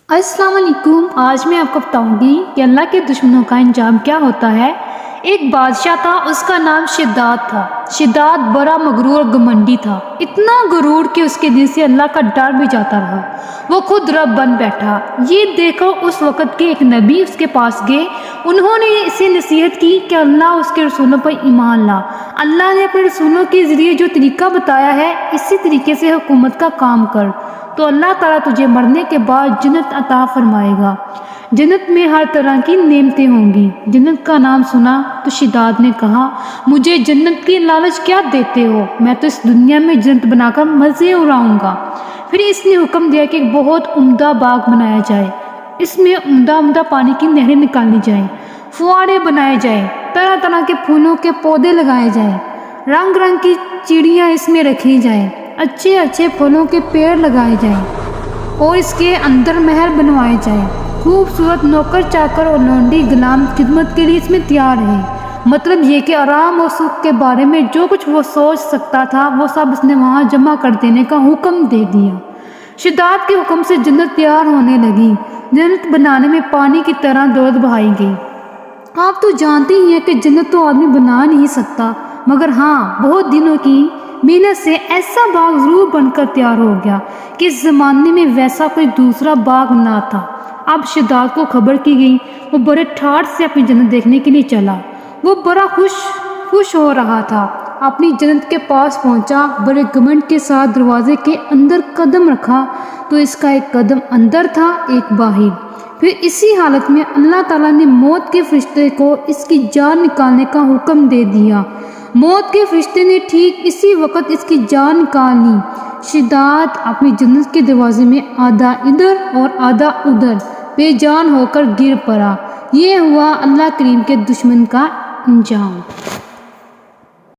السلام علیکم۔ آج میں آپ کو بتاؤں گی کہ اللہ کے دشمنوں کا انجام کیا ہوتا ہے۔ ایک بادشاہ تھا، اس کا نام شداد تھا۔ شداد بڑا مغرور اور گھمنڈی تھا، اتنا غرور کہ اس کے دل سے اللہ کا ڈر بھی جاتا رہا۔ وہ خود رب بن بیٹھا۔ یہ دیکھو اس وقت کے ایک نبی اس کے پاس گئے۔ انہوں نے اسے نصیحت کی کہ اللہ اس کے رسولوں پر ایمان لا۔ اللہ نے اپنے رسولوں کے ذریعے جو طریقہ بتایا ہے، اسی طریقے سے حکومت کا کام کر، تو اللہ تعالیٰ تجھے مرنے کے بعد جنت عطا فرمائے گا۔ جنت میں ہر طرح کی نعمتیں ہوں گی۔ جنت کا نام سنا تو شداد نے کہا، مجھے جنت کی لالچ کیا دیتے ہو؟ میں تو اس دنیا میں جنت بنا کر مزے اڑاؤں گا۔ پھر اس نے حکم دیا کہ ایک بہت عمدہ باغ بنایا جائے، اس میں عمدہ پانی کی نہریں نکالی جائیں، فوارے بنائے جائیں، طرح طرح کے پھولوں کے پودے لگائے جائیں، رنگ رنگ کی چڑیاں اس میں رکھی جائیں، اچھے پھلوں کے پیڑ لگائے جائیں اور اس کے اندر محل بنوائے جائیں۔ خوبصورت نوکر چاکر اور لونڈی غلام خدمت کے لیے اس میں تیار ہے۔ مطلب یہ کہ آرام اور سکھ کے بارے میں جو کچھ وہ سوچ سکتا تھا، وہ سب اس نے وہاں جمع کر دینے کا حکم دے دیا۔ شداد کے حکم سے جنت تیار ہونے لگی۔ جنت بنانے میں پانی کی طرح دولت بہائی گئی۔ آپ تو جانتے ہی ہیں کہ جنت تو آدمی بنا نہیں سکتا، مگر ہاں، بہت دنوں کی محنت سے ایسا باغ ضرور بن کر تیار ہو گیا کہ اس زمانے میں ویسا کوئی دوسرا باغ نہ تھا۔ اب شداد کو خبر کی گئی۔ وہ بڑے ٹھاٹھ سے اپنی جنت دیکھنے کے لیے چلا۔ وہ بڑا خوش ہو رہا تھا۔ اپنی جنت کے پاس پہنچا، بڑے گھمنڈ کے ساتھ دروازے کے اندر قدم رکھا تو اس کا ایک قدم اندر تھا، ایک باہر۔ پھر اسی حالت میں اللہ تعالیٰ نے موت کے فرشتے کو اس کی جان نکالنے کا حکم دے دیا۔ موت کے فرشتے نے ٹھیک اسی وقت اس کی جان نکال لی۔ شداد اپنی جنت کے دروازے میں آدھا ادھر اور آدھا ادھر بے جان ہو کر گر پڑا۔ یہ ہوا اللہ کریم کے دشمن کا انجام۔